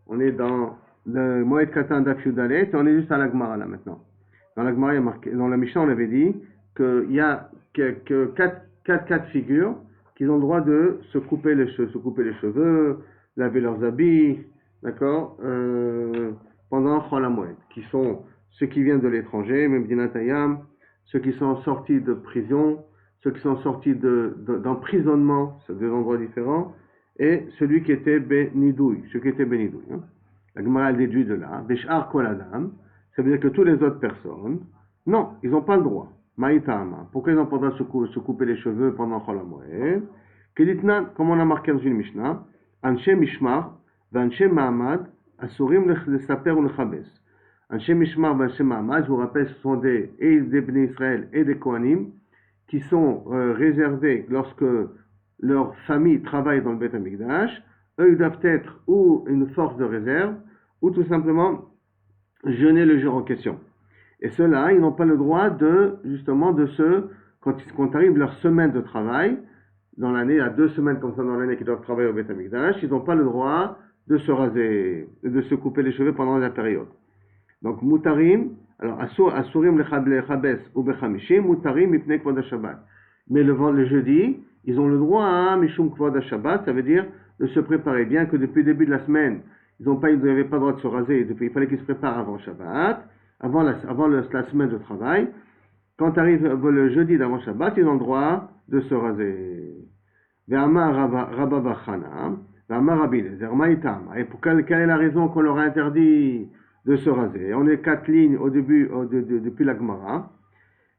On est dans le Moed Katan Daf Yudalet et on est juste à la Gemara là maintenant. Dans la Gemara, il y a marqué, dans la Mishnah, on avait dit qu'il y a que quatre cas de figure qu'ils ont le droit de se couper les cheveux, laver leurs habits, d'accord, pendant Chol HaMoed, qui sont ceux qui viennent de l'étranger, même Dinatayam, ceux qui sont sortis de prison, ceux qui sont sortis d'emprisonnement, c'est deux endroits différents, et celui qui était Benidouille, ceux qui étaient Benidouille. Hein. La Gemara elle déduit de là, Beshar Kol Adam, ça veut dire que toutes les autres personnes, non, ils n'ont pas le droit. Maïtama, pourquoi ils n'ont pas le droit de se couper les cheveux pendant Chol HaMoed? Keditna, comme on a marqué dans une Mishnah, Anshe Mishmar, Vanshe Mahamad, Asurim Lesaper ou Lechabes. Anshe Mishmar, Vanshe Mahamad, je vous rappelle, ce sont des Bnei Israël et des Kohanim qui sont réservés lorsque leur famille travaille dans le Beth Amikdash. Eux, ils doivent être ou une force de réserve, ou tout simplement jeûner le jour en question. Et ceux-là, ils n'ont pas le droit quand arrive leur semaine de travail, dans l'année, il y a 2 semaines comme ça dans l'année qu'ils doivent travailler au Beth Amikdash, ils n'ont pas le droit de se raser, de se couper les cheveux pendant la période. Donc, mutarim, alors, asurim lechabes ou bechamishim, mutarim mipnei kvod ha-shabbat. Mais le jeudi, ils ont le droit à mishum kvod ha-shabbat, ça veut dire de se préparer, bien que depuis le début de la semaine, ils n'avaient pas le droit de se raser, il fallait qu'ils se préparent avant Shabbat, avant la semaine de travail. Quand arrive le jeudi d'avant Shabbat, ils ont le droit de se raser. Ve'amar Rabba Bachana, ve'amar Rabbi Eliezer, ma'itama. Et quelle est la raison qu'on leur a interdit de se raser? On est 4 lignes depuis la Gemara.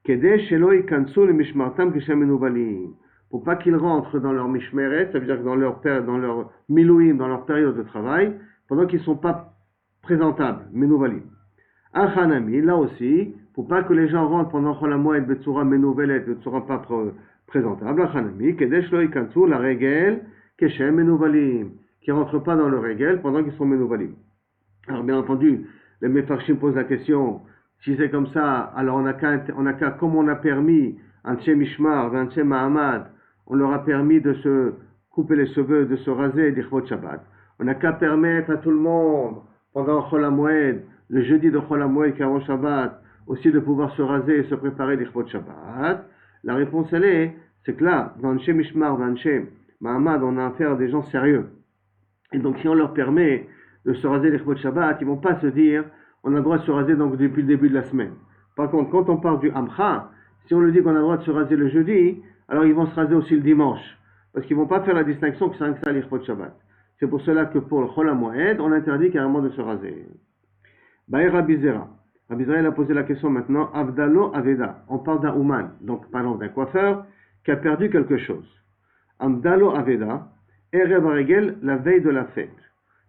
Kedei shelo yikansu lemishmartam kishem menuvalim. Pour pas qu'ils rentrent dans leur mishmeret, ça veut dire que dans leur milouim, dans leur période de travail, pendant qu'ils ne sont pas présentables, menouvalim. Achanami, là aussi, pour pas que les gens rentrent pendant Chol HaMoed betsura menouvelet, betsura pas présentable, Achanami, kedesh lo yikansu la regel keshem menouvalim, qui ne rentrent pas dans le regel pendant qu'ils sont menouvalim. Alors bien entendu, les Mefarshim posent la question, si c'est comme ça, alors on a qu'à, comme on a permis Anshe Mishmar, Anshe Mahamad, on leur a permis de se couper les cheveux, de se raser d'Ichvot Shabbat. On n'a qu'à permettre à tout le monde, pendant Chol HaMoed, le jeudi de Chol HaMoed qui est avant Shabbat, aussi de pouvoir se raser et se préparer d'Ichvot Shabbat. La réponse c'est que là, dans Anshe Mishmar, dans Anshe Mahamad, on a affaire à des gens sérieux. Et donc si on leur permet de se raser d'Ichvot Shabbat, ils ne vont pas se dire, on a le droit de se raser donc depuis le début de la semaine. Par contre, quand on parle du Amcha, si on lui dit qu'on a le droit de se raser le jeudi, alors ils vont se raser aussi le dimanche. Parce qu'ils ne vont pas faire la distinction que c'est un l'Ichvot Shabbat. C'est pour cela que pour le Chol HaMoed, on interdit carrément de se raser. Baï Rabbi Zera. Rabbi Zera, il a posé la question maintenant. Avdalo Aveda. On parle d'un Ouman, donc par exemple d'un coiffeur qui a perdu quelque chose. Avdalo Aveda. Erev Regel, la veille de la fête.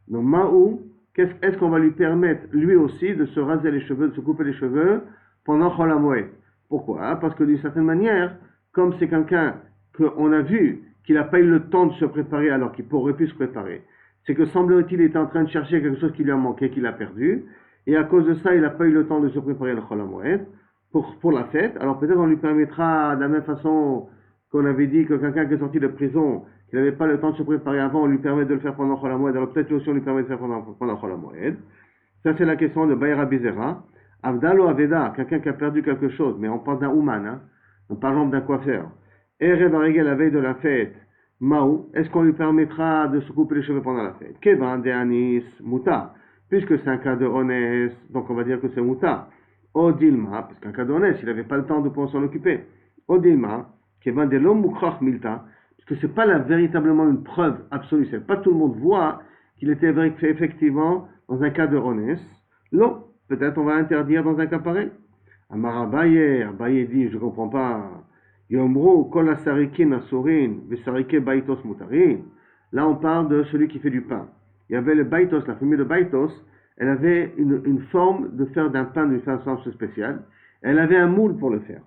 Donc Maou, est-ce qu'on va lui permettre lui aussi de se raser les cheveux, de se couper les cheveux pendant Chol HaMoed? Pourquoi? Parce que d'une certaine manière, comme c'est quelqu'un qu'on a vu qu'il n'a pas eu le temps de se préparer alors qu'il aurait pu se préparer, c'est que semble-t-il il était en train de chercher quelque chose qui lui a manqué, qu'il a perdu, et à cause de ça, il n'a pas eu le temps de se préparer à le Chol HaMoed pour la fête. Alors peut-être on lui permettra, de la même façon qu'on avait dit que quelqu'un qui est sorti de prison, qui n'avait pas le temps de se préparer avant, on lui permet de le faire pendant Chol HaMoed, alors peut-être aussi on lui permet de le faire pendant Chol HaMoed. Ça c'est la question de Baï Rabbi Zera. Avdalo Aveda, quelqu'un qui a perdu quelque chose, mais on parle d'un Ouman, hein, par exemple d'un coiffeur. Erev Regel, la veille de la fête, Maou, est-ce qu'on lui permettra de se couper les cheveux pendant la fête? Kevan de Anis, Mouta, puisque c'est un cas de Honès, donc on va dire que c'est Mouta. Odilma, parce qu'un cas de Honès, il n'avait pas le temps de pouvoir s'en occuper. Odilma, Kevan de l'homme Moukrach Milta, parce que c'est pas véritablement une preuve absolue, c'est pas tout le monde voit qu'il était effectivement dans un cas de Honès. Non, peut-être on va interdire dans un cas pareil. Amar Abaye dit, je ne comprends pas. Yomru kol asarikin asurin vesarike baitos mutarin. Là, on parle de celui qui fait du pain. Il y avait le baitos, la famille de baitos, elle avait une forme de faire d'un pain d'une façon spéciale. Elle avait un moule pour le faire.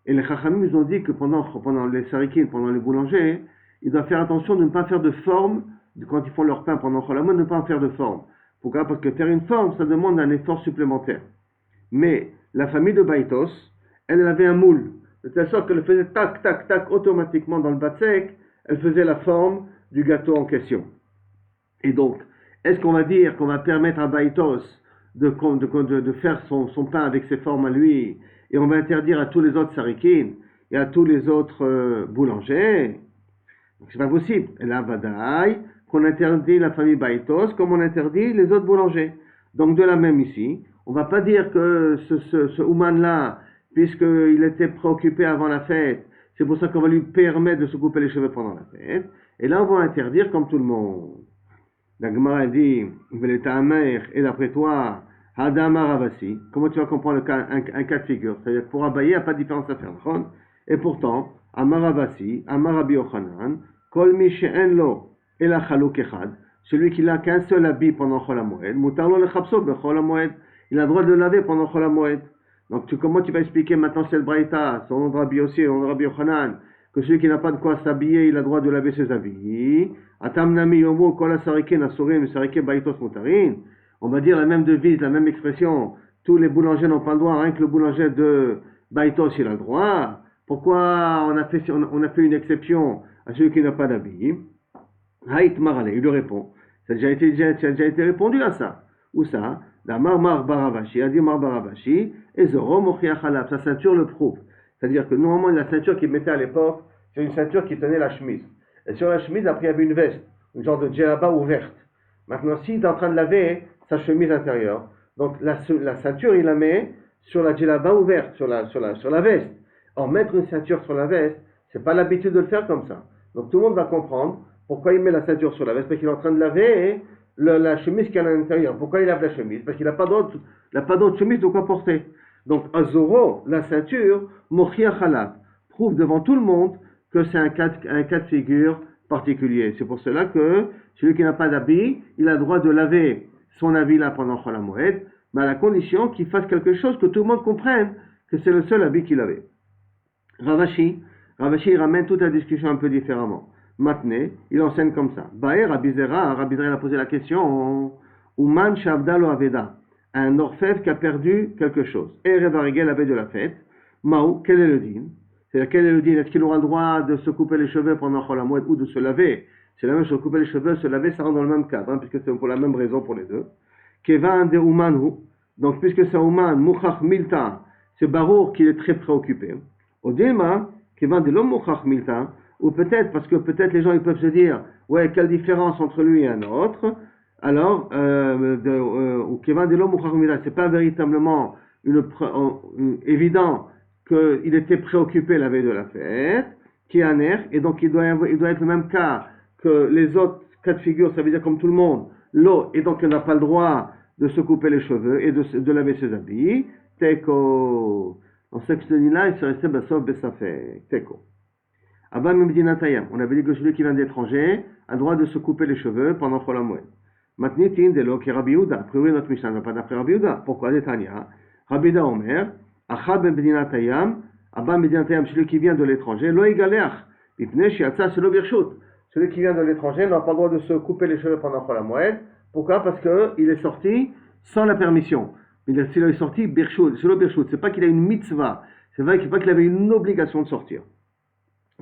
Et les chachamim nous ont dit que pendant les sarikin, pendant les boulangers, ils doivent faire attention de ne pas faire de forme, quand ils font leur pain pendant Chol HaMoed, de ne pas en faire de forme. Pourquoi? Parce que faire une forme, ça demande un effort supplémentaire. Mais la famille de baitos, elle avait un moule. De telle sorte qu'elle faisait tac, tac, tac, automatiquement dans le batsek, elle faisait la forme du gâteau en question. Et donc, Est-ce qu'on va dire qu'on va permettre à Baïtos de faire son pain avec ses formes à lui, et on va interdire à tous les autres sarikines et à tous les autres boulangers? Donc c'est pas possible. Et là, Vadaï, qu'on interdit la famille Baïtos comme on interdit les autres boulangers. Donc de la même ici, on va pas dire que ce Ouman-là, puisqu'il était préoccupé avant la fête, c'est pour ça qu'on va lui permettre de se couper les cheveux pendant la fête. Et là, on va interdire comme tout le monde. La Gemara dit, et d'après toi, Hadama Ravasi, comment tu vas comprendre un cas de figure? C'est-à-dire que pour Abaye, il n'y a pas de différence à faire. Et pourtant, Amaravasi, Amarabi Ochanan, Kol mi she'en lo ela chaluk echad, celui qui n'a qu'un seul habit pendant Chol HaMoed, mutar lo lechabso bechol HaMoed, il a le droit de le laver pendant Chol HaMoed. Donc comment tu vas expliquer maintenant cette braïta, son nom de Rabbi Yossi, son nom de Rabbi Yochanan, que celui qui n'a pas de quoi s'habiller, il a le droit de laver ses habits. Atam nami yomu kol asarikin asurim sarike baitos mutarin. On va dire la même devise, la même expression. Tous les boulangers n'ont pas le droit, rien que le boulanger de baitos, il a le droit. Pourquoi on a fait une exception à celui qui n'a pas d'habit? Haït marale, il lui répond. Ça a déjà été répondu à ça. Où ça? Mar Baravashi, a dit Mar Baravashi, et Zoro Mochiach Halab, sa ceinture le prouve. C'est-à-dire que normalement, la ceinture qu'il mettait à l'époque, c'est une ceinture qui tenait la chemise. Et sur la chemise, après, il y avait une veste, une genre de djellaba ouverte. Maintenant, s'il est en train de laver sa chemise intérieure, donc la ceinture, il la met sur la djellaba ouverte, sur la veste. Or, mettre une ceinture sur la veste, c'est pas l'habitude de le faire comme ça. Donc, tout le monde va comprendre pourquoi il met la ceinture sur la veste, parce qu'il est en train de laver la chemise qu'il a à l'intérieur. Pourquoi il lave la chemise? Parce qu'il n'a pas d'autre chemise de quoi porter. Donc, Azoro, la ceinture, Mochia Khalab, prouve devant tout le monde que c'est un cas de figure particulier. C'est pour cela que celui qui n'a pas d'habit, il a le droit de laver son habit là pendant Chol HaMoed, mais à la condition qu'il fasse quelque chose que tout le monde comprenne que c'est le seul habit qu'il avait. Ravashi ramène toute la discussion un peu différemment. Maintenant, il enseigne comme ça. Baer Rabbi Zera a posé la question, Uman Shavda lo Aveda, un orfèvre qui a perdu quelque chose. Erev Harigel la veille de la fête. Maou, quel est le din? C'est-à-dire, quel est le din? Est-ce qu'il aura le droit de se couper les cheveux pendant Chol HaMoed ou de se laver? C'est la même chose, couper les cheveux, se laver, ça rentre dans le même cadre, puisque c'est pour la même raison pour les deux. Kevan de Umanu, donc puisque c'est Uman, Muchach Milta, c'est Barour qui est très préoccupé. Au Dilma, Kevan de l'homme Muchach Milta, ou peut-être, parce que peut-être les gens ils peuvent se dire, ouais, quelle différence entre lui et un autre? Alors, ou Kevan de l'homme Muchach Milta, c'est pas véritablement évident qu'il était préoccupé la veille de la fête, qui est un air, et donc il doit être le même cas que les autres cas de figure, ça veut dire comme tout le monde, l'eau, et donc il n'a pas le droit de se couper les cheveux et de laver ses habits. Teko. Dans ce texte-là, il se restait Basov Bessafé. Teko. Abba Mimdinatayam, on avait dit que celui qui vient d'étranger a le droit de se couper les cheveux pendant Chol HaMoed. Matnitin de l'eau qui est Rabbi Yehuda. A priori, notre Mishnah ne va pas d'après Rabbi Yehuda. Pourquoi? Détania. Rabbi Yehuda Omer, Achab Mimdinatayam, Abba Mimdinatayam, celui qui vient de l'étranger, Lo Igaleach, Ipne Shiatsa Selo Birshut. Celui qui vient de l'étranger n'a pas le droit de se couper les cheveux pendant Chol HaMoed. Pourquoi? Parce qu'il est sorti sans la permission. Il est sorti Birshut, Selo Birshut. C'est pas qu'il a une mitzvah. C'est vrai qu'il avait une obligation de sortir.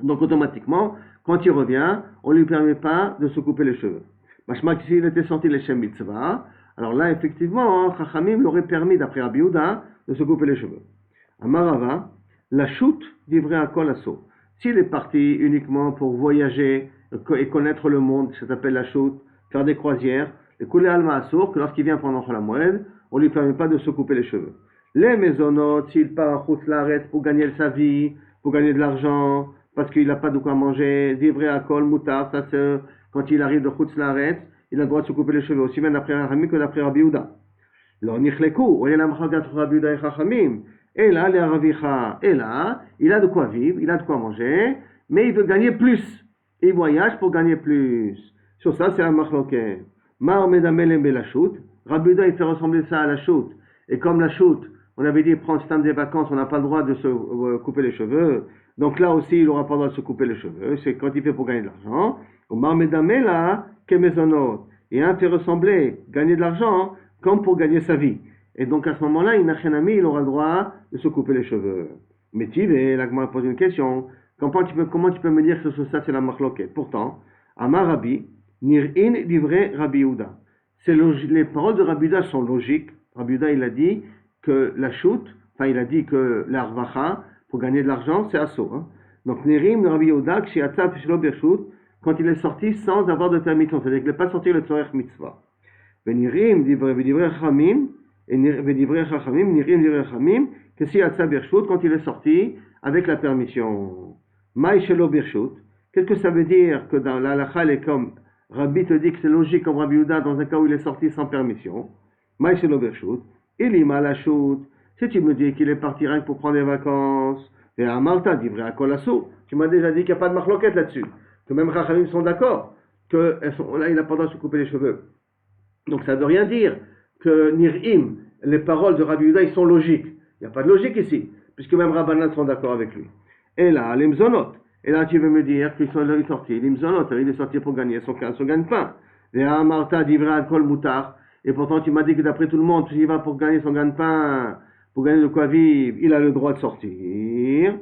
Donc automatiquement, quand il revient, on ne lui permet pas de se couper les cheveux. Machma, s'il était sorti les Shem Mitzvah, alors là, effectivement, Chachamim l'aurait permis, d'après Rabbi Yehuda, de se couper les cheveux. Amarava, la chute d'Ivré à Kol Asso. S'il est parti uniquement pour voyager et connaître le monde, ça s'appelle la chute, faire des croisières, et couler Alma Assour, que lorsqu'il vient pendant Chol HaMoed, on ne lui permet pas de se couper les cheveux. Les maisonnotes, s'il part en Chutz pour gagner sa vie, pour gagner de l'argent, parce qu'il n'a pas de quoi manger, d'ivrer à kol, moutar, ça c'est quand il arrive de Chutz Laaretz, il a le droit de se couper les cheveux, aussi bien d'après Chachamim que d'après Rabbi Yehuda. Alors, nichleku, il y a la machloket entre Rabbi Yehuda et Chachamim, et là, les Ravicha, et là, il a de quoi vivre, il a de quoi manger, mais il veut gagner plus. Il voyage pour gagner plus. Sur ça, c'est la machloket. Mar medamelem be la chute. Rabbi Yehuda, il fait ressembler ça à la chute. Et comme la chute, on avait dit, prendre ce temps des vacances, on n'a pas le droit de se couper les cheveux. Donc là aussi, il n'aura pas le droit de se couper les cheveux. C'est quand il fait pour gagner de l'argent. Au Marmedamela, Kemezonot. Et un fait ressembler, gagner de l'argent, comme pour gagner sa vie. Et donc à ce moment-là, il aura le droit de se couper les cheveux. Mais Tivé, là, je pose une question. Comment tu peux me dire que ça, c'est la machloket? Pourtant, Amar Rabbi, Nir'in livré Rabbi Yehuda. les paroles de Rabbi Yehuda sont logiques. Rabbi Yehuda, il a dit que la shoot, il a dit que l'arvacha, pour gagner de l'argent, c'est assaut. Hein. Donc, Nerim, Rabbi Yehuda, Kshiatzah, Shelo Birshut, quand il est sorti sans avoir de permission, c'est-à-dire qu'il n'est pas sorti le Tzorech Mitzvah. Venirim, Divrei Chachamim, Nirim, Divrei Chachamim, Kshiatzah Birshut, quand il est sorti avec la permission. Maï Shelo Birshut, qu'est-ce que ça veut dire que dans la halakha, elle est comme Rabbi te dit que c'est logique comme Rabbi Yehuda dans un cas où il est sorti sans permission. Maï Shelo Birshut, il y m'a la shoot. Si tu me dis qu'il est parti rien que pour prendre des vacances, et à Malta, Divrei Akol Asur, tu m'as déjà dit qu'il n'y a pas de marloquette là-dessus. Que même Chachamim sont d'accord que là, il n'a pas le droit de se couper les cheveux. Donc ça ne veut rien dire que Nirim, les paroles de Rabbi Yehuda, ils sont logiques. Il n'y a pas de logique ici, puisque même Rabbanan sont d'accord avec lui. Et là, les mzonot. Et là, tu veux me dire qu'ils sont sortis. Les mzonot, il est sorti pour gagner son gagne-pain. Et à Martha, Divrei Akol Mutar. Et pourtant, tu m'as dit que d'après tout le monde, s'il va pour gagner son gagne-pain, pour gagner de quoi vivre, il a le droit de sortir.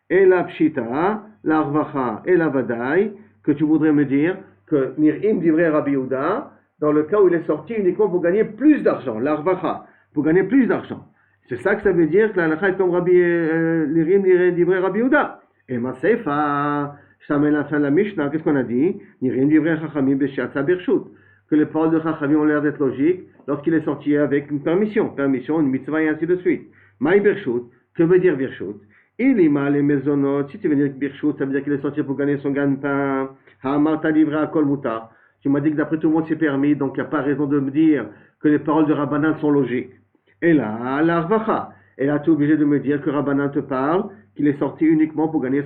Et la pshita, la arvacha et la vadaï, que tu voudrais me dire que Nirim Divrei Rabbi Yehuda, dans le cas où il est sorti uniquement pour gagner plus d'argent, l'arvacha, pour gagner plus d'argent. C'est ça que ça veut dire que la halakha est comme Nirim Divrei Rabbi Yehuda. Et ma seifa, ça mène la fin de la Mishnah, qu'est-ce qu'on a dit? Nirim Divrei Chachamim B'Shiatza Birshut. Que les paroles de Chachamim ont l'air d'être logiques lorsqu'il est sorti avec une permission, une mitzvah et ainsi de suite. Maï Birshut, que veut dire Birshut? Il y m'a les maisonnotes, si tu veux dire que Birshut, ça veut dire qu'il est sorti pour gagner son gagne-pain. Ha'amarta Divrei Akol Mutar. Tu m'as dit que d'après tout le monde c'est permis, donc il n'y a pas raison de me dire que les paroles de Rabbanan sont logiques. Et là, l'arvacha. Et là, tu es obligé de me dire que Rabbanan te parle qu'il est sorti uniquement pour gagner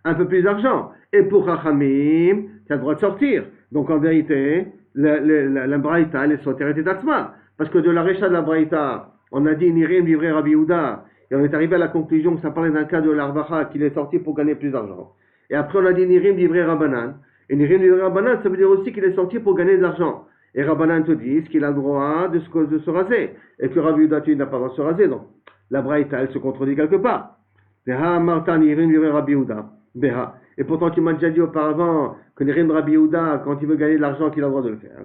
un peu plus d'argent. Et pour Chachamim, tu as le droit de sortir. Donc en vérité, la Braïta, elle est soterrée d'Atzma. Parce que de la Recha de la Braïta, on a dit Nirim Divrei Rabbi Yehuda, et on est arrivé à la conclusion que ça parlait d'un cas de l'Arvacha qu'il est sorti pour gagner plus d'argent. Et après on a dit Nirim Divrei Rabbanan. Et Nirim Divrei Rabbanan, ça veut dire aussi qu'il est sorti pour gagner de l'argent. Et Rabbanan te dit qu'il a le droit de se raser. Et que Rabbi Yehuda, tu n'a pas le droit de se raser. Donc la Braïta, elle se contredit quelque part. Beha Marta Nirim Divrei Rabbi Yehuda. Beha. Et pourtant, tu m'as déjà dit auparavant que Nirim Rabbi Yehuda, quand il veut gagner de l'argent, qu'il a le droit de le faire.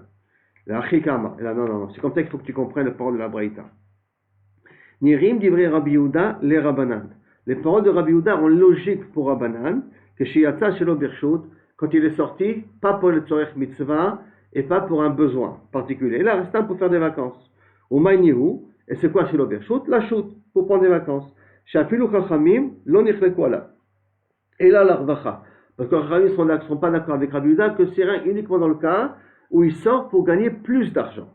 La Chikama. Là, non. C'est comme ça qu'il faut que tu comprennes les paroles de la Braïta. Nirim Divrei Rabbi Yehuda, les Rabbanan. Les paroles de Rabbi Yehuda ont logique pour Rabbanan, que Shiatza Shelo Birshut, quand il est sorti, pas pour le Tzorech Mitzvah, et pas pour un besoin particulier. Et là, reste un pour faire des vacances. Ou Maïnihu, et c'est quoi Shelo Birshut? La shoot, pour prendre des vacances. Shafilu Chachamim, lo nichleku ala. Et là, l'arvacha. Parce que les Chachamim ne sont pas d'accord avec Rabbi Yehuda que c'est uniquement dans le cas où il sort pour gagner plus d'argent.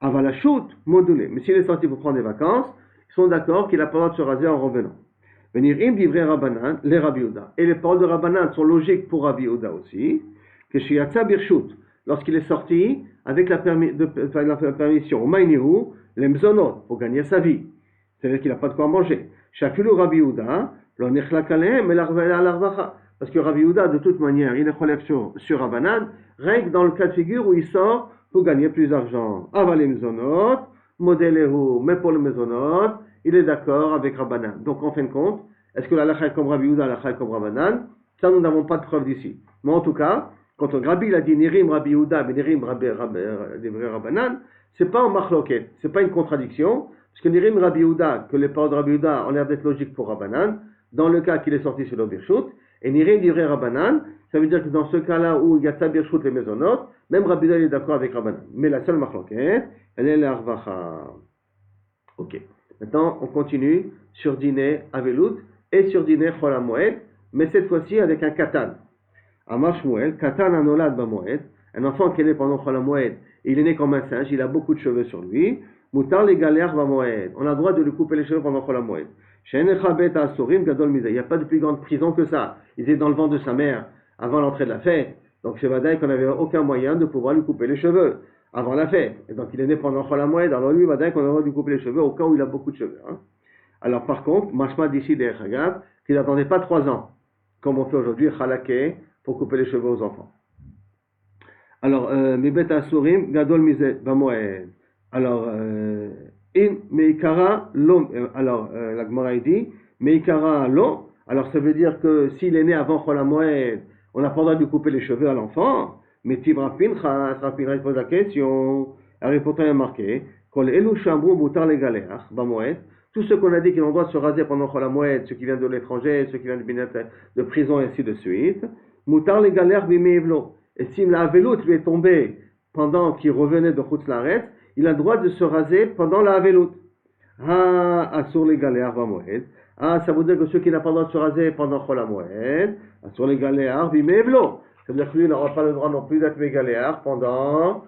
Avant la shoot, modulé. Mais s'il est sorti pour prendre des vacances, ils sont d'accord qu'il a pas le droit de se raser en revenant. Venirim divrei Rabbanan, les Rabbi Yehuda. Et les paroles de Rabbanan sont logiques pour Rabbi Yehuda aussi. Que Shiatza Birshut, lorsqu'il est sorti avec la permission, Maïnihu, les mzonot, pour gagner sa vie. C'est-à-dire qu'il n'a pas de quoi manger. Shafilu Rabbi Yehuda, lo nechlak alehem, et l'arvacha. Parce que Rabbi Yehuda, de toute manière, il est relève sur Rabbanan, rien que dans le cas de figure où il sort pour gagner plus d'argent. Aval les mzonot, modélehu, mais pour le mezonot, il est d'accord avec Rabbanan. Donc en fin de compte, est-ce que la halakha est comme Rabbi Yehuda, la halakha est comme Rabbanan? Ça, nous n'avons pas de preuve d'ici. Mais en tout cas, quand Rabbi il a dit Nirim Rabbi Yehuda, mais Nirim Divrei Rabbanan, c'est pas en machloket, c'est pas une contradiction, parce que Nirim Rabbi Yehuda, que les paroles de Rabbi Yehuda ont l'air d'être logiques pour Rabbanan, dans le cas qu'il est sorti sur le Birshut, et Nirim Divrei Rabbanan, ça veut dire que dans ce cas-là où il y a Tzad Birshut les maisonnotes, même Rabbi Yehuda est d'accord avec Rabbanan. Mais la seule machloket, elle est l'arvacha. Ok. Maintenant, on continue sur dîner Avelut et sur dîner Chol HaMoed, mais cette fois-ci avec un katan. Amar Shmuel, katan anolad b'moed, un enfant qui est né pendant Chol HaMoed, il est né comme un singe, il a beaucoup de cheveux sur lui. Mutar les galères b'moed, on a le droit de lui couper les cheveux pendant Chol HaMoed. She'enecha bet ha'asurim gadol mizeh, il n'y a pas de plus grande prison que ça. Il était dans le ventre de sa mère avant l'entrée de la fête, donc c'est vadaï qu'on n'avait aucun moyen de pouvoir lui couper les cheveux avant la fête. Et donc il est né pendant Chol HaMoed, alors lui, vadaï qu'on a le droit de lui couper les cheveux au cas où il a beaucoup de cheveux. Hein. Alors par contre, mashma d'ici des Chagav, qu'il n'attendait pas 3 ans, comme on fait aujourd'hui, chalaké, pour couper les cheveux aux enfants. Alors, mibet asurim gadol mizeh b'moed. Alors, in meikara lo. Alors, la Gemara dit meikara lo. Alors, ça veut dire que s'il est né avant Chol HaMoed, on n'a pas le droit de lui couper les cheveux à l'enfant. Mais Rav Pinchas pose la question, alors pourtant il y a marqué, Kol elu shamru mutar legaleach, bamoed, tous ceux qu'on a dit qu'ils ont le droit de se raser pendant Chol HaMoed, ceux qui viennent de l'étranger, ceux qui viennent de prison et ainsi de suite, mutar legaleach bimevlo. Et si la velout lui est tombée pendant qu'il revenait de Chutz Laaretz, il a le droit de se raser pendant la velout. Ah, asur legaleach bamoed. Ah, ça veut dire que ceux qui n'ont pas le droit de se raser pendant Chol HaMoed, asur legaleach bimevlo. Ça veut dire que lui, il n'aura pas le droit non plus d'être mégaléar pendant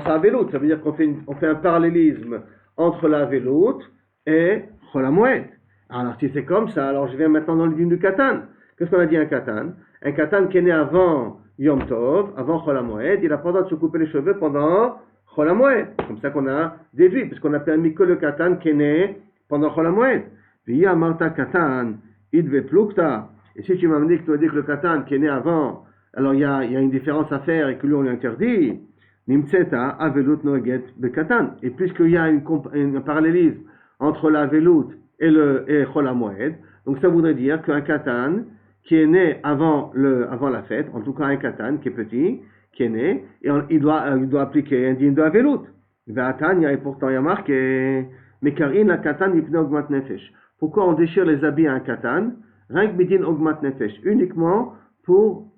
sa veloute. Ça veut dire qu'on fait un parallélisme entre la veloute et Chol HaMoed. Alors, si c'est comme ça, alors je viens maintenant dans le dîme du Katan. Qu'est-ce qu'on a dit un Katan? Un Katan qui est né avant Yom Tov, avant Chol HaMoed, il n'a pas le droit de se couper les cheveux pendant Chol HaMoed. Comme ça qu'on a déduit, puisqu'on a permis que le Katan qui est né pendant Chol HaMoed. Via Marta Katan, Idve Plukta. Et si tu m'as dit que tu as dit que le Katan qui est né avant, alors il y a une différence à faire et que lui on lui interdit. Nimtseta avelut noeget bekatan. Et puisqu'il y a un parallélisme entre la velout et Chol HaMoed, donc ça voudrait dire qu'un katan qui est né avant la fête, en tout cas un katan qui est petit, qui est né, et il doit appliquer un din de la velout. Ve'atanya, et pourtant il y a marqué, mekarin la katan mipne ogmat nefesh. Pourquoi on déchire les habits à un katan? Rien que midin ogmat nefesh, uniquement pour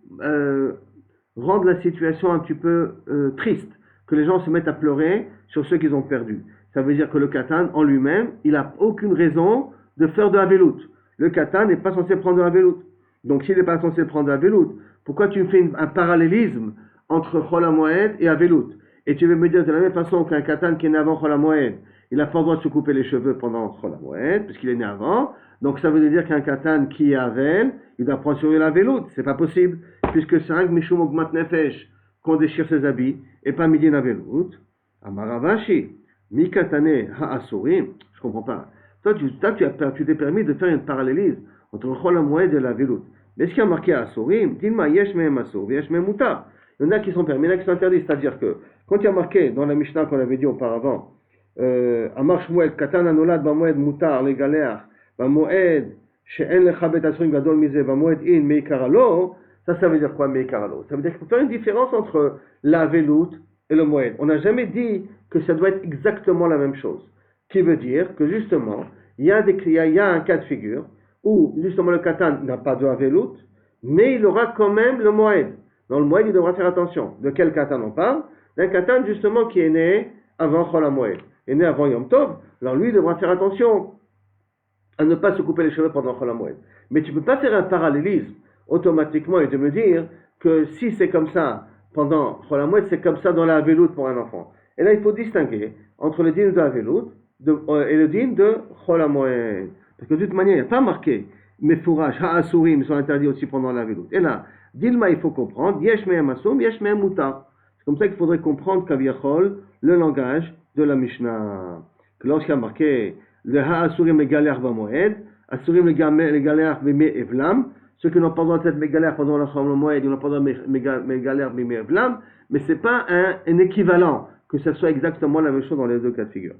rendre la situation un petit peu triste, que les gens se mettent à pleurer sur ceux qu'ils ont perdus. Ça veut dire que le katan en lui-même, il n'a aucune raison de faire de la veloute. Le katan n'est pas censé prendre de la veloute. Donc s'il n'est pas censé prendre de la veloute, pourquoi tu fais un parallélisme entre Chol HaMoed et la veloute? Et tu veux me dire de la même façon qu'un katan qui est né avant Chol HaMoed, il n'a pas le droit de se couper les cheveux pendant Chol HaMoed, puisqu'il est né avant. Donc ça veut dire qu'un katan qui est avel, il doit prendre sur la veloute. C'est pas possible, puisque c'est un mishum ogmat nefesh qu'on déchire ses habits, et pas midin la veloute. Amaravashi, mi katane ha-asurim. Je comprends pas. Toi, tu t'es permis de faire une parallélisme entre Chol HaMoed et la veloute. Mais ce qui a marqué asurim, dis-moi, yesh mehem asur, yesh mehem mutar. Il y en a qui sont permis, il y en a qui sont interdits. C'est-à-dire que, quand il y a marqué dans la Mishnah qu'on avait dit auparavant, Amar Shmuel, katan anolad bamoed mutar legaleach, bamoed she'en lecha bet asurim gadol mize, bamoed in meikaralo. Ça veut dire quoi, meikaralo? Ça veut dire qu'il faut faire une différence entre la veloute et le moed. On n'a jamais dit que ça doit être exactement la même chose. Qui veut dire que justement, il y a un cas de figure où justement le katan n'a pas de veloute, mais il aura quand même le moed. Dans le moed, il devra faire attention. De quel katan on parle? D'un katan justement qui est né avant Chol HaMoed, est né avant Yom Tov. Alors lui, il devra faire attention à ne pas se couper les cheveux pendant Chol HaMoed. Mais tu ne peux pas faire un parallélisme automatiquement et de me dire que si c'est comme ça pendant Chol HaMoed, c'est comme ça dans la veloute pour un enfant. Et là, il faut distinguer entre le din de la veloute et le din de Chol HaMoed. Parce que de toute manière, il n'y a pas marqué Mefouraj, Ha-Asurim sont interdits aussi pendant la veloute. Et là, Dilma, il faut comprendre, Yesh mehem asum, Yesh mehem mutar. C'est comme ça qu'il faudrait comprendre Kaviachol, le langage de la Mishnah. Que lorsqu'il y a marqué le Ha-Asurim les galères bamoed, Asurim les galères bime evlam, ceux qui n'ont pas le droit d'être mégalères pendant la Chol HaMoed, ils n'ont pas le droit de mégalères bime evlam, mais ce n'est pas un équivalent, que ce soit exactement la même chose dans les deux cas de figure.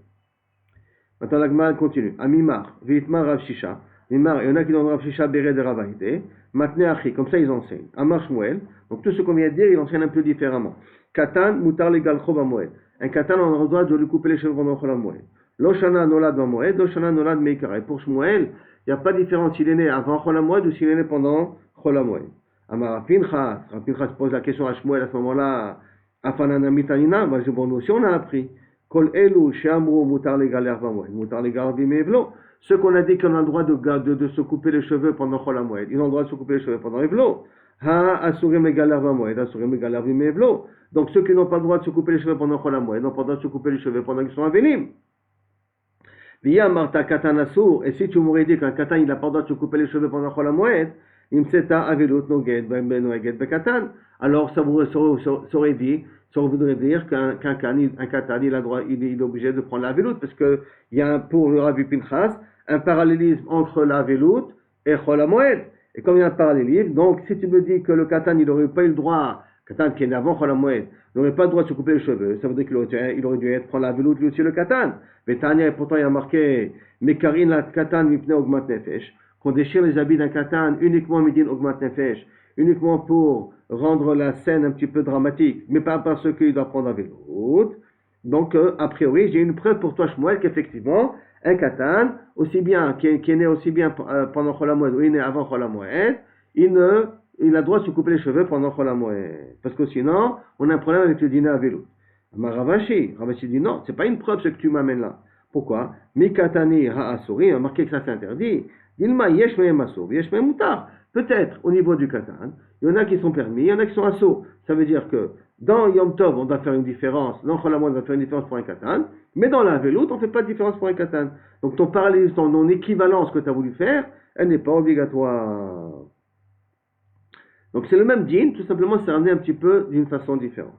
Maintenant, la Gemara continue. Amimar, Vitmar Rav Shisha. Mimar, il y en a qui donnent Rav Shisha Beret de Ravaïté. Matne Achi, comme ça ils enseignent. Amar Shmuel. Donc tout ce qu'on vient de dire, ils enseignent un peu différemment. Katan, Mutar Legal Chov HaMoed. Un Katan, on a le droit de lui couper les cheveux pendant Chol HaMoed. Loshana Nolad HaMoed, Loshana Nolad Meikara. Et pour Shmuel, il n'y a pas de différence s'il est né avant Chol HaMoed ou s'il est né pendant Chol HaMoed. Amar Rapinchas. Rapinchas pose la question à Shmuel à ce moment-là. Afanana Mitanina. Moi, je bon aussi, on a appris. Kol elu she'amru mutar legaler bamoed, mutar legaler bimevlo. Ceux qu'on a dit qu'on a le droit de se couper les cheveux pendant Chol HaMoed, ils ont le droit de se couper les cheveux pendant Evlo. Ha asurim legaler bamoed, asurim legaler bimevlo. Donc ceux qui n'ont pas le droit de se couper les cheveux pendant Chol HaMoed n'ont pas le droit de se couper les cheveux pendant qu'ils sont avelim. Via marta katan asur. Et si tu m'aurais dit qu'un katan il n'a pas le droit de se couper les cheveux pendant Chol HaMoed, imseta avelut noged noeged bekatan. Alors ça aurait dit. Ça voudrait dire qu'un katan, il est obligé de prendre la veloute, parce qu'il y a pour le Rabbi Pinchas un parallélisme entre la veloute et Chol HaMoed. Et comme il y a un parallélisme, donc si tu me dis que le katan, il n'aurait pas eu le droit, katan qui est avant Chol HaMoed, n'aurait pas le droit de se couper les cheveux, ça veut dire qu'il aurait dû prendre la veloute lui aussi le katan. Mais Tanya, et pourtant il y a marqué Mekarin la katan mipne ogmat nefesh, qu'on déchire les habits d'un katan uniquement midin ogmat nefesh, uniquement pour rendre la scène un petit peu dramatique, mais pas parce qu'il doit prendre un vélo. Donc, a priori, j'ai une preuve pour toi, Shmuel, qu'effectivement, un katan, aussi bien, qui est né aussi bien pendant Chol HaMoed ou il est né avant Chol HaMoed, il a le droit de se couper les cheveux pendant Chol HaMoed. Parce que sinon, on a un problème avec le dîner à vélo. Mais Ravashi dit non, c'est pas une preuve ce que tu m'amènes là. Pourquoi? Mikatani ha'asuri, il a marqué que ça c'est interdit. Dilma yesh me'em asur, yesh me'em mutar. Peut-être au niveau du katan, il y en a qui sont permis, il y en a qui sont assourds. Ça veut dire que dans Yom Tov, on doit faire une différence, dans Chol HaMoed, on doit faire une différence pour un katan, mais dans la veloute, on ne fait pas de différence pour un katan. Donc ton parallélisme, ton équivalence que tu as voulu faire, elle n'est pas obligatoire. Donc c'est le même dîn, tout simplement c'est ramené un petit peu d'une façon différente.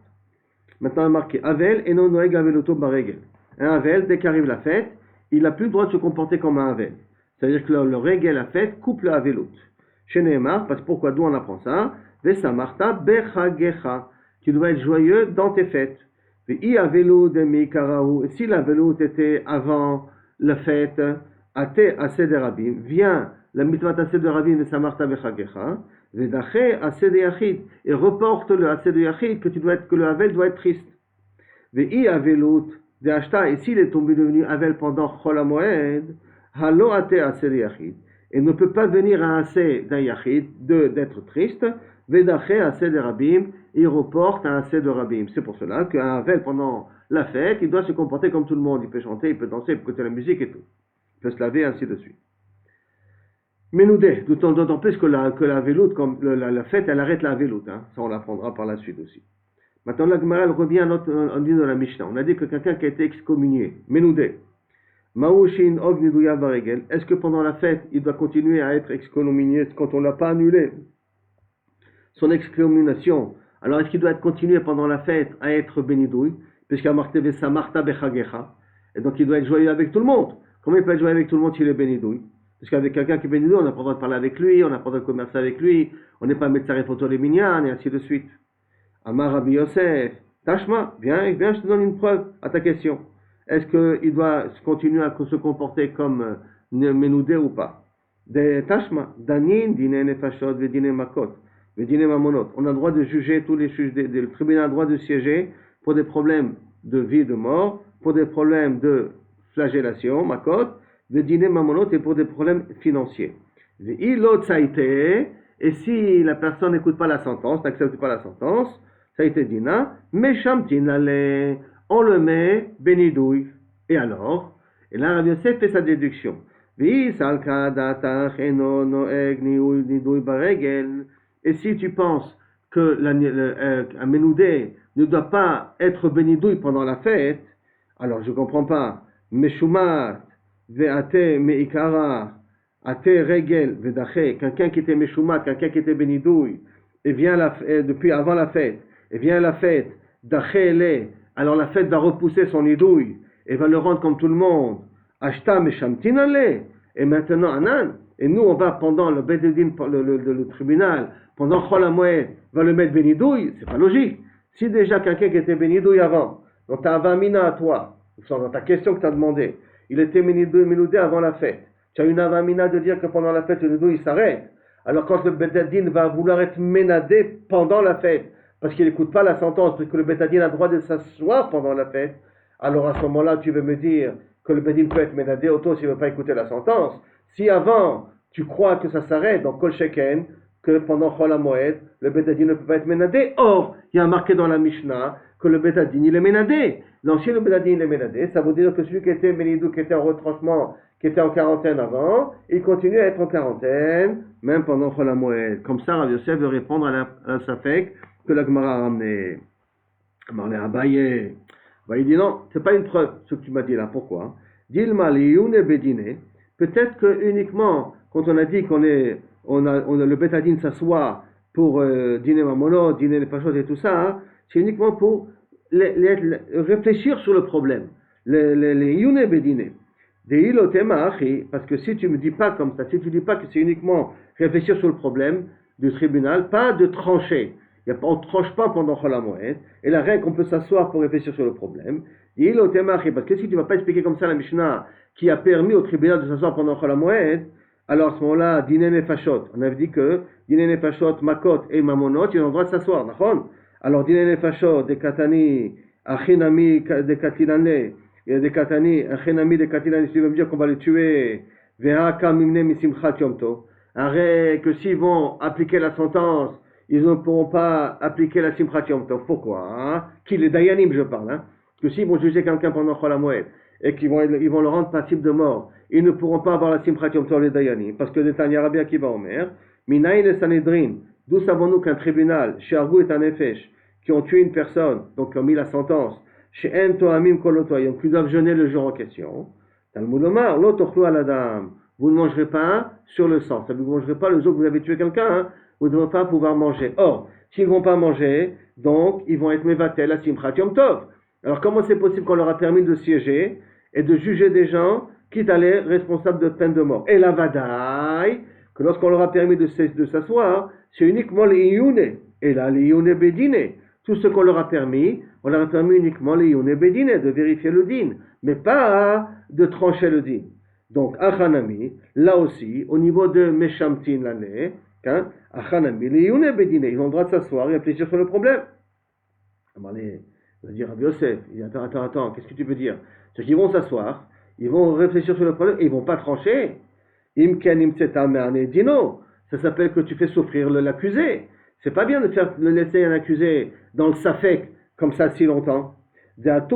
Maintenant, on a marqué Avel et non noeg aveloto baregel. Un Avel, dès qu'arrive la fête, il n'a plus le droit de se comporter comme un Avel. C'est-à-dire que le regel, la fête, coupe le Avelot. Chez Nehemar, parce que pourquoi, d'où on apprend ça? Vesamarta bechagecha. Tu dois être joyeux dans tes fêtes. Ve'i Avelot de mikarahu. Si l'Avelot était avant la fête, ate ased rabim, vient la mitvat ased rabim vesamarta bechagecha. Vedaché ased yachid, et reporte le ased yachid que le Avel doit être triste. Ve'i Avelot de Ashta, et s'il est tombé devenu Avel pendant Chol HaMoed, halo ate ased yachid, et ne peut pas venir à un ased d'un yachid d'être triste. Vedaché ased rabim, il reporte un ased de rabim. C'est pour cela qu'un Avel pendant la fête, il doit se comporter comme tout le monde. Il peut chanter, il peut danser, il peut écouter la musique et tout. Il peut se laver, ainsi de suite. Menoudé, d'autant plus que la veloute, comme la fête, elle arrête la veloute. Hein. Ça, on l'apprendra par la suite aussi. Maintenant, la Gemara, elle revient à notre dit dans la Mishnah. On a dit que quelqu'un qui a été excommunié, Menoudé, Maushin og niduya baregel, est-ce que pendant la fête, il doit continuer à être excommunié quand on n'a pas annulé son excommunication? Alors, est-ce qu'il doit continuer pendant la fête à être bénidouille, puisqu'il a marqué Vesamarta bechagecha, et donc il doit être joyeux avec tout le monde? Comment il peut être joyeux avec tout le monde s'il est bénidouille? Parce qu'avec quelqu'un qui est bénidouille, on n'a pas le droit de parler avec lui, on n'a pas le droit de commercer avec lui, on n'est pas médecin photo les minyan, et ainsi de suite. Amar Rabbi Yosef, Tashma, viens, je te donne une preuve à ta question. Est-ce qu'il doit continuer à se comporter comme Menoudé ou pas? Tashma, Danin, Dine Nefashot, Vedine Makot, Vedine Mamonot. On a le droit de juger tous les juges, le tribunal a le droit de siéger pour des problèmes de vie et de mort, pour des problèmes de flagellation, Makot, Vedine Mamonot, et pour des problèmes financiers. Et si la personne n'écoute pas la sentence, n'accepte pas la sentence, ça a été dina, meshamtin, on le met bénidouille. Et alors? Et là, Rabbi Yosef fait sa déduction. Et si tu penses que un Menoudé ne doit pas être bénidouille pendant la fête, alors je ne comprends pas. Meshumat, ve'ate me'ikara, ate regel, ve'daché, quelqu'un qui était meshumat, quelqu'un qui était bénidouille, et vient depuis avant la fête, et vient la fête, daché, alors la fête va repousser son idouille, et va le rendre comme tout le monde. Ashta meshamtinale, et maintenant anan, et nous on va pendant le bededin, le tribunal, pendant Chol HaMoed, va le mettre bénidouille, c'est pas logique. Si déjà quelqu'un qui était bénidouille avant, dans ta avamina à toi, dans ta question que tu as demandé, il était bénidouille avant la fête, tu as une avamina de dire que pendant la fête le bénidouille s'arrête, alors quand le bededin va vouloir être ménadé pendant la fête, parce qu'il n'écoute pas la sentence, parce que le bededin a le droit de s'asseoir pendant la fête, alors à ce moment-là tu veux me dire que le bededin peut être ménadé auto s'il ne veut pas écouter la sentence. Si avant tu crois que ça s'arrête dans Kol Sheken, que pendant Chol HaMoed, le bedadin ne peut pas être ménadé. Or, il y a marqué dans la Mishnah que le bedadin il est ménadé. Donc si le bedadin il est ménadé, ça veut dire que celui qui était ménidou, qui était en retranchement, qui était en quarantaine avant, il continue à être en quarantaine, même pendant Chol HaMoed. Comme ça, Rav Yosef veut répondre à sa fake que la Gemara a ramené. On est abayé. Il dit non, c'est pas une preuve ce que tu m'as dit là. Pourquoi? Dilma liyune bedine. Peut-être que uniquement quand on a dit on a le bétadine s'assoit pour dîner mamono, dîner les pachot et tout ça, hein, c'est uniquement pour réfléchir sur le problème. Les yune bedine. Parce que si tu me dis pas comme ça, si tu dis pas que c'est uniquement réfléchir sur le problème du tribunal, pas de trancher. On ne tranche pas pendant Chol HaMoed, et la règle qu'on peut s'asseoir pour réfléchir sur le problème. Parce que si tu ne vas pas expliquer comme ça la Mishnah qui a permis au tribunal de s'asseoir pendant Chol HaMoed, alors à ce moment-là, Dine Nefashot, on avait dit que Dine Nefashot, Makot et Mamonot, ils ont le droit de s'asseoir, d'accord? Alors Dine Nefashot, des Katani, Achinami, des Katilane, et des Katani, Achinami, des Katilane, si tu veux me dire qu'on va les tuer, Veha Kamimne Misimchat Yom Tov, arrête que s'ils vont appliquer la sentence, ils ne pourront pas appliquer la Simchat Yom Tov. Pourquoi hein? Qui les Dayanim, je parle, hein? Que s'ils vont juger quelqu'un pendant Chol HaMoed, et qu'ils vont le rendre passible de mort, ils ne pourront pas avoir la Simchat Yom Tov les Dayanim, parce que les Tanya Rabbi Akiva Omer, Minaïn et Sanhedrin, d'où savons-nous qu'un tribunal, chez Argou et Anefesh, qui ont tué une personne, donc qui ont mis la sentence, chez En Toamim Kolotoyim, qui doivent jeûner le jour en question, Talmud Omar, l'Otochlu Aladam, vous ne mangerez pas sur le sang, ça veut dire que vous ne mangerez pas le jour que vous avez tué quelqu'un, hein, vous ne devrez pas pouvoir manger. Or, s'ils ne vont pas manger, donc ils vont être mevatel à Simchat Yom Tov. Alors comment c'est possible qu'on leur a permis de siéger et de juger des gens quitte à les responsables de peine de mort? Et la vadaï, que lorsqu'on leur a permis de s'asseoir, c'est uniquement les iyouné. Et là, les iyouné bédiné. Tout ce qu'on leur a permis, on leur a permis uniquement les iyouné bédiné, de vérifier le din, mais pas de trancher le din. Donc, Achanami, là aussi, au niveau de Meshamtin l'année, hein, Achanami, les iyouné bédiné, ils ont le droit de s'asseoir et réfléchir sur le problème. Alors, il va dire Rabbi Yosef, il dit attends, qu'est-ce que tu veux dire? C'est qu'ils vont s'asseoir, ils vont réfléchir sur le problème et ils vont pas trancher. Ça s'appelle que tu fais souffrir l'accusé. C'est pas bien de laisser un accusé dans le safek comme ça si longtemps. Alors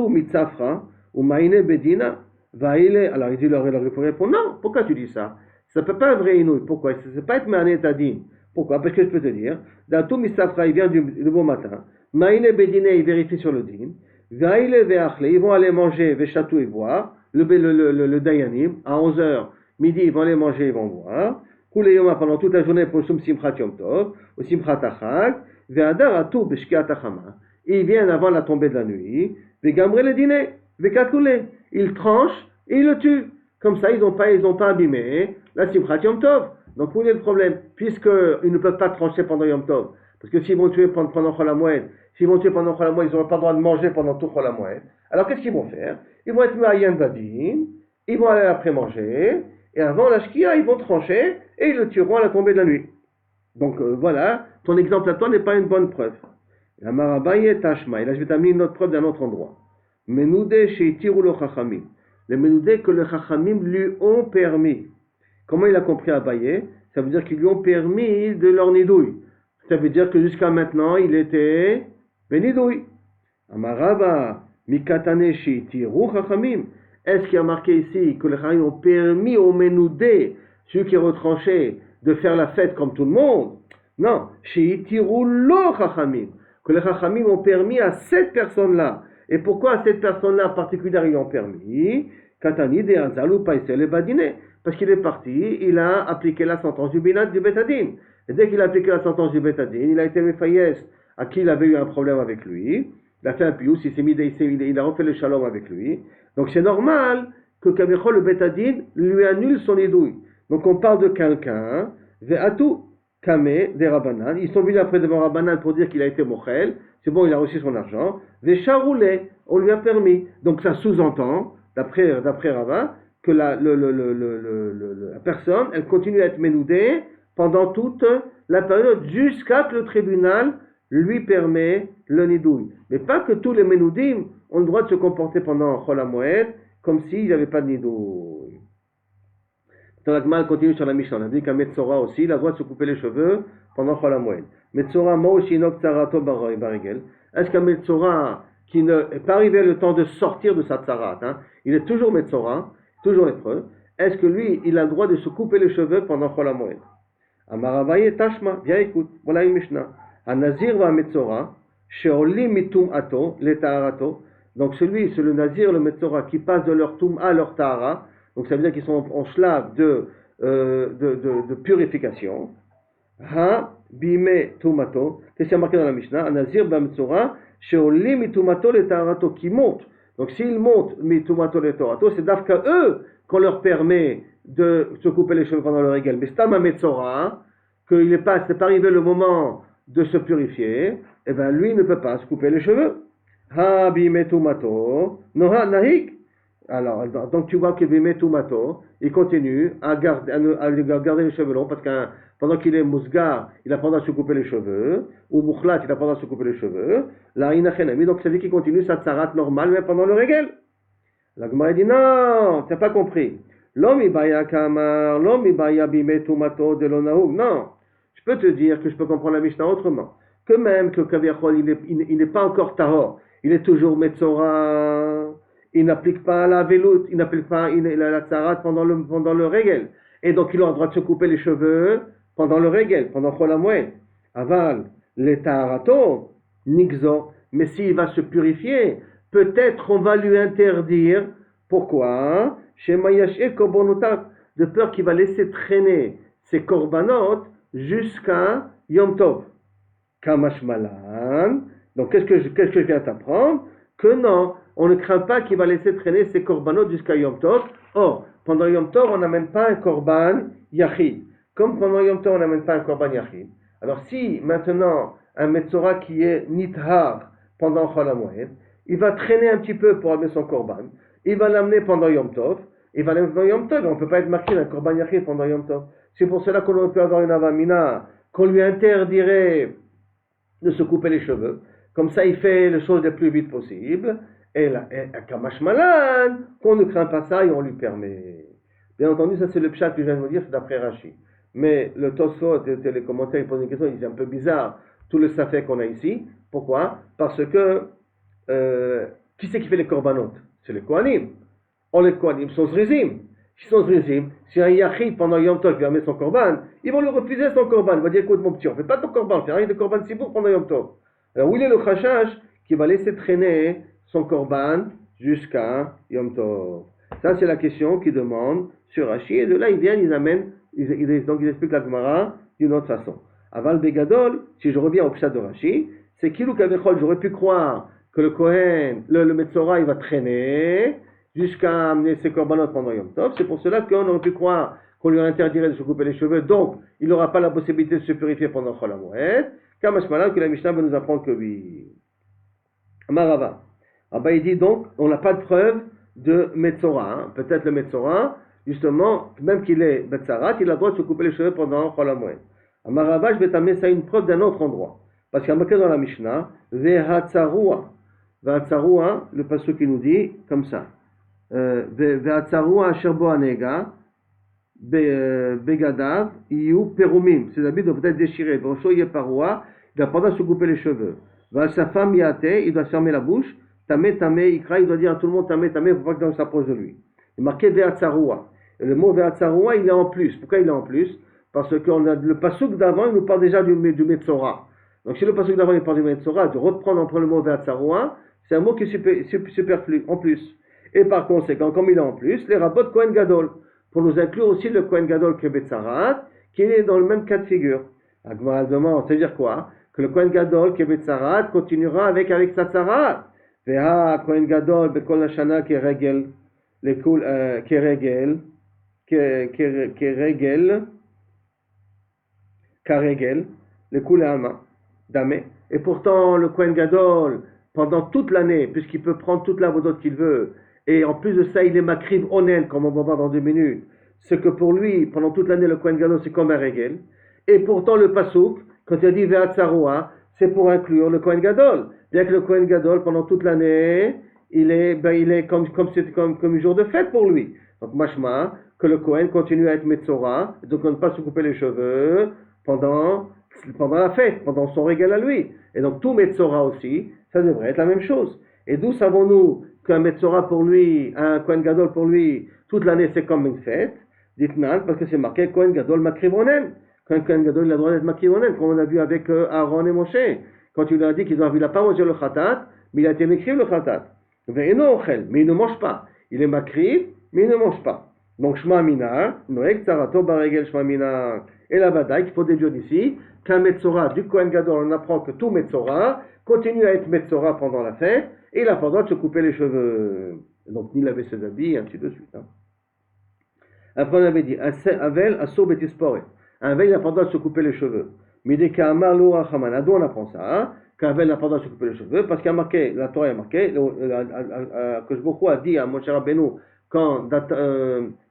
il dit leur répond non, pourquoi tu dis ça? Ça peut pas être vrai inouï. Pourquoi? Ça peut pas être mané tadin. Pourquoi? Parce que je peux te dire, Datou Mitsafra, il vient du bon matin. Maïne Bedine, il vérifie sur le din. Vaïle Veachle, ils vont aller manger, Vechatou et boire. Le Dayanim, à 11h, midi, ils vont aller manger, ils vont boire. Koule Yoma, pendant toute la journée, pour Sum Simchat Yom Tov, ou Simchat Achag. Veadar Atou Beshkiat Achama. Ils viennent avant la tombée de la nuit. Vegamre le dîner. Vekatoule. Ils tranchent et ils le tuent. Comme ça, ils n'ont pas abîmé la Simchat Yom Tov. Donc, où est le problème? Puisqu'ils ne peuvent pas trancher pendant Yom Tov. Parce que s'ils vont tuer pendant Chol HaMoed, ils n'auront pas le droit de manger pendant tout Chol HaMoed. Alors, qu'est-ce qu'ils vont faire? Ils vont être Ma'ayan Badin, ils vont aller après manger, et avant la Shkia, ils vont trancher, et ils le tueront à la tombée de la nuit. Donc, voilà, ton exemple à toi n'est pas une bonne preuve. La Marabaye Tashma, et là je vais t'amener une autre preuve d'un autre endroit. Menoudé chez Tiroulo Chachamim. Les Menoudé que les Chachamim lui ont permis. Comment il a compris Abaye? Ça veut dire qu'ils lui ont permis de leur nidouille. Ça veut dire que jusqu'à maintenant, il était benidouille. Amaraba, mikatane shiitiru chachamim. Est-ce qu'il y a marqué ici que les chachamim ont permis aux Menoudé, ceux qui retranchaient, de faire la fête comme tout le monde? Non, shiitiru lo chachamim. Que les chachamim ont permis à cette personne-là. Et pourquoi à cette personne-là en particulier ils ont permis? Katani de Azalou Paisel et Badine. Parce qu'il est parti, il a appliqué la sentence du Binat du Betadin. Et dès qu'il a appliqué la sentence du Betadin, il a été Mephayes à qui il avait eu un problème avec lui. Il a fait un pious, il a refait le shalom avec lui. Donc c'est normal que Kavichol le Betadin lui annule son édouille. Donc on parle de quelqu'un, Ve'atu Kame des Rabbanan. Ils sont venus après devant Rabbanan pour dire qu'il a été Mochel. C'est bon, il a reçu son argent. Ve'charoulé, on lui a permis. Donc ça sous-entend, d'après Rabbin, que la personne, elle continue à être ménoudée pendant toute la période jusqu'à que le tribunal lui permet le nidouille. Mais pas que tous les ménoudim ont le droit de se comporter pendant Chol HaMoed comme s'il n'y avait pas de nidouille. Dans la Gemara, elle continue sur la Mishnah. On a dit qu'un Metzora aussi, il a le droit de se couper les cheveux pendant Chol HaMoed. Metzora Moshinok Tsarato Barigel. Est-ce qu'un Metzora qui n'est pas arrivé le temps de sortir de sa tsarat, hein, il est toujours Metzora, toujours lépreux, est-ce que lui, il a le droit de se couper les cheveux pendant Chol HaMoed? Amaravaye Tashma, viens écoute, voilà une Mishnah. Anazir va Metzora, Sheoli mitum ato, le taharato. Donc celui, c'est le Nazir, le Metzora, qui passe de leur tum à leur tahara. Donc ça veut dire qu'ils sont en shlav de purification. Ha bime tumato. Qu'est-ce qu'il y a marqué dans la Mishnah? Anazir va Metzora, Sheoli mitumato le taharato, qui monte. Donc s'ils montent mitumato le taharato, c'est d'afka eux qu'on leur permet de se couper les cheveux pendant le régal. Mais c'est un Metzora, qu'il n'est pas, c'est pas arrivé le moment de se purifier, et bien lui ne peut pas se couper les cheveux. Ha bimetumato, noha nahik, Alors, donc tu vois que Bimé Toumato, il continue à garder les cheveux longs parce que pendant qu'il est mousgar, il a pas le droit de se couper les cheveux, ou Moukhlat, il a pas le droit de se couper les cheveux. La Inachenami, donc c'est lui qui continue sa tsarat normale même pendant le régel. La Gemara dit non, tu n'as pas compris. L'homme ibaya kamar, l'homme ibaya Bimé Toumato de l'onaoug. Non, je peux te dire que je peux comprendre la Mishnah autrement. Que même que Kaviachol, il n'est pas encore tahor, il est toujours Metzora. Il n'applique pas la veloute, il n'applique pas la tsarat pendant le régel. Et donc il a le droit de se couper les cheveux pendant le régel, pendant Chol HaMoed. Aval, les taharato, nixo. Mais s'il va se purifier, peut-être on va lui interdire. Pourquoi? Chez Mayashe Korbonotat, de peur qu'il va laisser traîner ses korbanot jusqu'à Yom Tov. Kamash Malan. Donc qu'est-ce que je viens t'apprendre? Que non, on ne craint pas qu'il va laisser traîner ses korbanot jusqu'à Yom Tov. Or, pendant Yom Tov, on n'amène pas un korban yachid. Comme pendant Yom Tov, on n'amène pas un korban yachid. Alors si maintenant un Metzora qui est nithar pendant Chol HaMoed, il va traîner un petit peu pour amener son korban, il va l'amener pendant Yom Tov, il va l'amener pendant Yom Tov, on ne peut pas être marqué d'un korban yachid pendant Yom Tov. C'est pour cela qu'on peut avoir une avamina, qu'on lui interdirait de se couper les cheveux. Comme ça, il fait les choses le plus vite possible. Et à Kamash Malan, qu'on ne craint pas ça et on lui permet. Bien entendu, ça c'est le pshat que je viens de vous dire, c'est d'après Rashi. Mais le Tosfot et les commentaires, ils posent une question, ils disent un peu bizarre, tout le safek qu'on a ici. Pourquoi? Parce que, qui c'est qui fait les korbanot? C'est les Kohanim. Or les Kohanim sont zrizim. S'ils sont zrizim, si un yachid pendant Yom Tov vient mettre son korban, ils vont lui refuser son korban. Il va dire, écoute mon petit, on ne fait pas ton korban, on fait rien de korban sibour pendant Yom Tov. Alors où il est le chashash qui va laisser traîner son korban jusqu'à Yom Tov? Ça c'est la question qu'ils demandent sur Rashi. Et de là ils viennent, ils amènent, donc ils expliquent la Gemara d'une autre façon. Aval Begadol, si je reviens au pshat de Rashi, c'est Kilou Kavechol, j'aurais pu croire que le Kohen, le Metzora, il va traîner jusqu'à amener ses korbanot pendant Yom Tov. C'est pour cela qu'on aurait pu croire qu'on lui interdirait de se couper les cheveux, donc il n'aura pas la possibilité de se purifier pendant Chol HaMoed. Kamash Malan, que la Mishnah va nous apprendre que oui. Marava. Ah il dit donc, on n'a pas de preuve de Metzora. Hein. Peut-être le Metzora, justement, même qu'il est Betzarat, il a le droit de se couper les cheveux pendant Chol HaMoed. Marava, je vais t'amener ça une preuve d'un autre endroit. Parce qu'il y a marqué dans la Mishnah, Vehatzarua. Vehatzarua, le passage qui nous dit comme ça. Vehatzarua Asherbo Anega. Begadav, Iyu, Perumim. Ses habits doivent être déchirés. Vosho Yeparoua, il doit pas se couper les cheveux. Va sa femme Yate, il doit fermer la bouche. Tamé, Tamé, Ikra, il doit dire à tout le monde Tamé, Tamé, il ne faut pas qu'on s'approche de lui. Il est marqué Veatsaroua. Le mot Veatsaroua, il est en plus. Pourquoi il est en plus? Parce que le pasuk d'avant, il nous parle déjà du Metzora. Donc si le pasuk d'avant, il parle du Metzora, de reprendre entre le mot Veatsaroua, c'est un mot qui est superflu, en plus. Et par conséquent, comme il est en plus, les rabbins Kohen Gadol. Pour nous inclure aussi le Kohen Gadol qui est Betzarat, qui est dans le même cas de figure. Agmara demande, c'est-à-dire quoi? Que le Kohen Gadol qui est Betzarat continuera avec sa Tzarat. Veha Kohen Gadol bekol hashana keregel, keregel, karegel, le kulama, damé. Et pourtant, le Kohen Gadol, pendant toute l'année, puisqu'il peut prendre toute la vodot qu'il veut, et en plus de ça, il est makrib onen, comme on va voir dans 2 minutes. Ce que pour lui, pendant toute l'année, le Kohen Gadol, c'est comme un régel. Et pourtant, le pasouk, quand il a dit Ve'atzaroua, c'est pour inclure le Kohen Gadol. Bien que le Kohen Gadol, pendant toute l'année, il est comme un jour de fête pour lui. Donc, mashma, que le Kohen continue à être Metzora, donc on ne pas se couper les cheveux pendant la fête, pendant son régal à lui. Et donc, tout Metzora aussi, ça devrait être la même chose. Et d'où savons-nous qu'un Metzora pour lui, un Kohen Gadol pour lui, toute l'année c'est comme une fête? Dites-nous, parce que c'est marqué Kohen Gadol Makrivonen. Quand Kohen Gadol il a le droit d'être Makrivonen, comme on a vu avec Aaron et Moshe. Quand il a dit qu'il n'a pas mangé le Khatat, mais il a été Makriv le Khatat. Mais il ne mange pas. Il est Makriv, mais il ne mange pas. Donc Shma Mina, Noek Tsarato Baregel Shma Mina. Et la bataille qu'il faut déduire d'ici, qu'un Metzora du Kohen Gadol, on apprend que tout Metzora continue à être Metzora pendant la fête, et il a pas le droit de se couper les cheveux. Donc, ni laver ses habits, et ainsi de suite. Hein. Après, on avait dit, Avel, Asso, Betispore. Un veille, il n'a pas le droit de se couper les cheveux. Mais dès qu'Amar, Loura, Haman, d'où on apprend ça? qu'Avel n'a pas le droit de se couper les cheveux, parce qu'il y a marqué, la Torah a marqué, que Baruch a dit à Moshe Rabbeinu, quand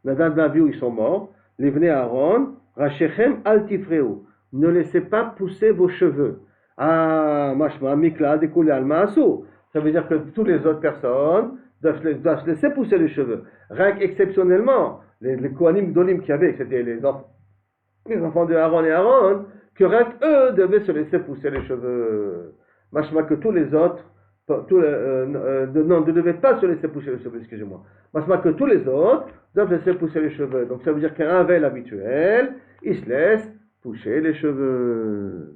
Nadab et Abihu ils sont morts, les venez à Aaron, Rachechem al tifreu, ne laissez pas pousser vos cheveux. Ah, mashma, mikla, découlé al maasu. Ça veut dire que toutes les autres personnes doivent se laisser pousser les cheveux. Rien qu'exceptionnellement, les Kohanim Gdolim qu'il y avait, c'était les enfants de Aaron et Aaron, que rien qu'eux devaient se laisser pousser les cheveux. Machma que tous les autres, ne devaient pas se laisser pousser les cheveux, excusez-moi. Machma que tous les autres doivent laisser pousser les cheveux. Donc ça veut dire qu'un veil habituel, il se laisse pousser les cheveux.